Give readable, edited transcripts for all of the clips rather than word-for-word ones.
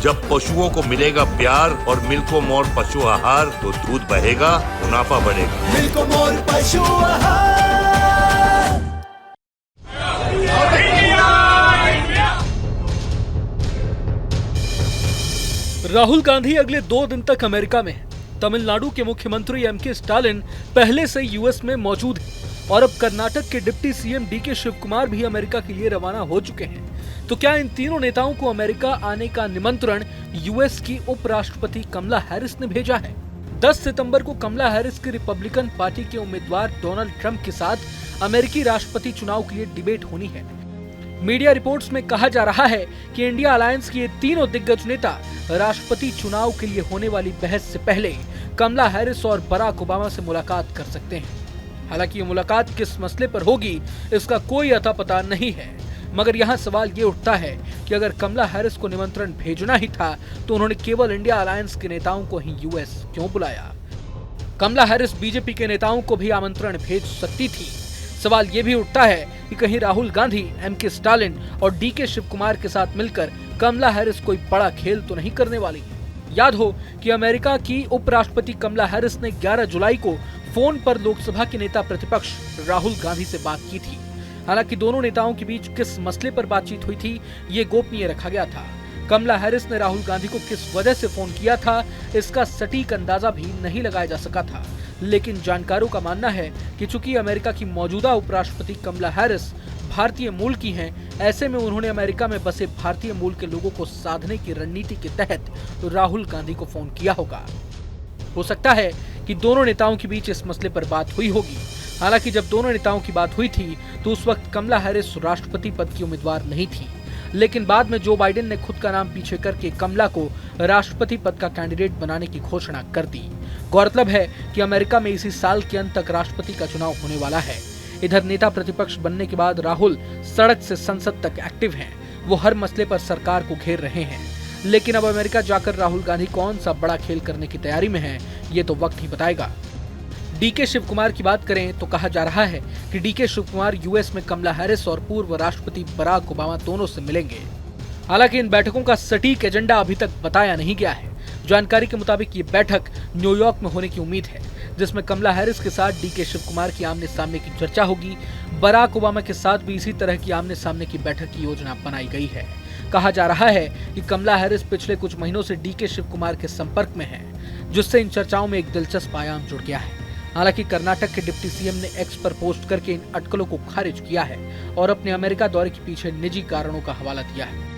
जब पशुओं को मिलेगा प्यार और मिल्को मोर पशु आहार तो दूध बहेगा, मुनाफा बढ़ेगा। मिल्को मोर पशु आहार। राहुल गांधी अगले 2 दिन तक अमेरिका में हैं। तमिलनाडु के मुख्यमंत्री एमके स्टालिन पहले से यूएस में मौजूद हैं और अब कर्नाटक के डिप्टी सीएम डीके शिवकुमार भी अमेरिका के लिए रवाना हो चुके हैं। तो क्या इन तीनों नेताओं को अमेरिका आने का निमंत्रण यूएस की उपराष्ट्रपति कमला हैरिस ने भेजा है? 10 सितंबर को कमला हैरिस की रिपब्लिकन पार्टी के उम्मीदवार डोनाल्ड ट्रंप के साथ अमेरिकी राष्ट्रपति चुनाव के लिए डिबेट होनी है। मीडिया रिपोर्ट्स में कहा जा रहा है कि इंडिया अलायंस के ये तीनों दिग्गज नेता राष्ट्रपति चुनाव के लिए होने वाली बहस से पहले कमला हैरिस और बराक ओबामा से मुलाकात कर सकते हैं। हालांकि ये मुलाकात किस मसले पर होगी इसका कोई अता पता नहीं है, मगर यहाँ सवाल ये उठता है कि अगर कमला हैरिस को निमंत्रण भेजना ही था तो उन्होंने केवल इंडिया अलायंस के नेताओं को ही यूएस क्यों बुलाया? कमला हैरिस बीजेपी के नेताओं को भी आमंत्रण भेज सकती थी। सवाल ये भी उठता है कि कहीं राहुल गांधी, एमके स्टालिन और डीके शिवकुमार के साथ मिलकर कमला हैरिस कोई बड़ा खेल तो नहीं करने वाली। याद हो कि अमेरिका की उपराष्ट्रपति कमला हैरिस ने 11 जुलाई को फोन पर लोकसभा के नेता प्रतिपक्ष राहुल गांधी से बात की थी। हालांकि दोनों नेताओं के बीच किस मसले पर बातचीत हुई थी ये गोपनीय रखा गया था। कमला हैरिस ने राहुल गांधी को किस वजह से फोन किया था इसका सटीक अंदाजा भी नहीं लगाया जा सका था, लेकिन जानकारों का मानना है कि चूंकि अमेरिका की मौजूदा उपराष्ट्रपति कमला हैरिस भारतीय मूल की हैं, ऐसे में उन्होंने अमेरिका में बसे भारतीय मूल के लोगों को साधने की रणनीति के तहत राहुल गांधी को फोन किया होगा। हो सकता है कि दोनों नेताओं के बीच इस मसले पर बात हुई होगी। हालांकि जब दोनों नेताओं की बात हुई थी तो उस वक्त कमला हैरिस राष्ट्रपति पद की उम्मीदवार नहीं थी, लेकिन बाद में जो बाइडेन ने खुद का नाम पीछे करके कमला को राष्ट्रपति पद का कैंडिडेट बनाने की घोषणा कर दी। गौरतलब है कि अमेरिका में इसी साल के अंत तक राष्ट्रपति का चुनाव होने वाला है। इधर नेता प्रतिपक्ष बनने के बाद राहुल सड़क से संसद तक एक्टिव हैं। वो हर मसले पर सरकार को घेर रहे हैं, लेकिन अब अमेरिका जाकर राहुल गांधी कौन सा बड़ा खेल करने की तैयारी में है ये तो वक्त ही बताएगा। डीके शिवकुमार की बात करें तो कहा जा रहा है कि डीके शिवकुमार यूएस में कमला हैरिस और पूर्व राष्ट्रपति बराक ओबामा दोनों से मिलेंगे। हालांकि इन बैठकों का सटीक एजेंडा अभी तक बताया नहीं गया है। जानकारी के मुताबिक ये बैठक न्यूयॉर्क में होने की उम्मीद है, जिसमें कमला हैरिस के साथ डीके शिवकुमार की आमने सामने की चर्चा होगी। बराक ओबामा के साथ भी इसी तरह की आमने सामने की बैठक की योजना बनाई गई है। कहा जा रहा है कि कमला हैरिस पिछले कुछ महीनों से डीके शिवकुमार के संपर्क में है, जिससे इन चर्चाओं में एक दिलचस्प आयाम जुड़ गया है। हालांकि कर्नाटक के डिप्टी सीएम ने एक्स पर पोस्ट करके इन अटकलों को खारिज किया है और अपने अमेरिका दौरे के पीछे निजी कारणों का हवाला दिया है।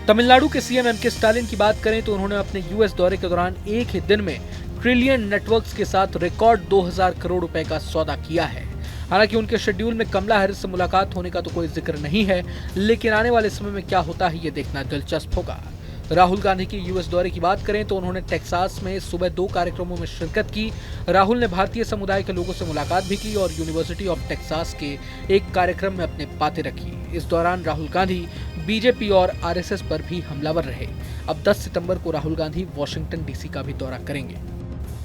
तमिलनाडु के सीएम एमके स्टालिन की बात करें तो उन्होंने अपने यूएस दौरे के दौरान एक ही दिन में ट्रिलियन नेटवर्क्स के साथ रिकॉर्ड 2000 करोड़ रुपए का सौदा किया है। हालांकि उनके शेड्यूल में कमला हैरिस से मुलाकात होने का तो कोई जिक्र नहीं है, लेकिन आने वाले समय में क्या होता है ये देखना दिलचस्प होगा। राहुल गांधी के यूएस दौरे की बात करें तो उन्होंने टेक्सास में सुबह 2 कार्यक्रमों में शिरकत की। राहुल ने भारतीय समुदाय के लोगों से मुलाकात भी की और यूनिवर्सिटी ऑफ टेक्सास के एक कार्यक्रम में अपनी बातें रखी। इस दौरान राहुल गांधी बीजेपी और आरएसएस पर भी हमलावर रहे। अब 10 सितंबर को राहुल गांधी वाशिंगटन डीसी का भी दौरा करेंगे।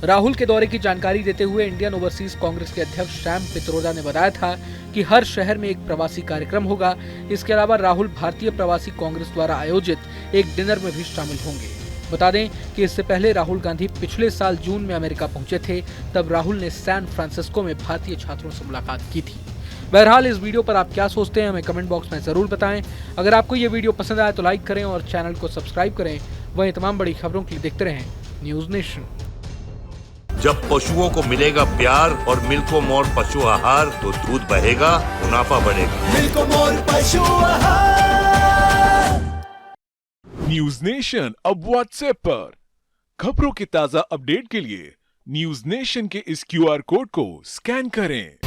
राहुल के दौरे की जानकारी देते हुए इंडियन ओवरसीज कांग्रेस के अध्यक्ष सैम पित्रोदा ने बताया था कि हर शहर में एक प्रवासी कार्यक्रम होगा। इसके अलावा राहुल भारतीय प्रवासी कांग्रेस द्वारा आयोजित एक डिनर में भी शामिल होंगे। बता दें कि इससे पहले राहुल गांधी पिछले साल जून में अमेरिका पहुंचे थे, तब राहुल ने सैन फ्रांसिस्को में भारतीय छात्रों से मुलाकात की थी। बहरहाल इस वीडियो पर आप क्या सोचते हैं हमें कमेंट बॉक्स में जरूर बताएं। अगर आपको ये वीडियो पसंद आया तो लाइक करें और चैनल को सब्सक्राइब करें। वहीं तमाम बड़ी खबरों के लिए देखते रहें न्यूज नेशन। जब पशुओं को मिलेगा प्यार और मिल्को मोर पशु आहार तो दूध बहेगा, मुनाफा बढ़ेगा। मिल्को मोर पशु आहार। न्यूज नेशन अब व्हाट्सएप पर खबरों के ताजा अपडेट के लिए न्यूज नेशन के इस क्यूआर कोड को स्कैन करें।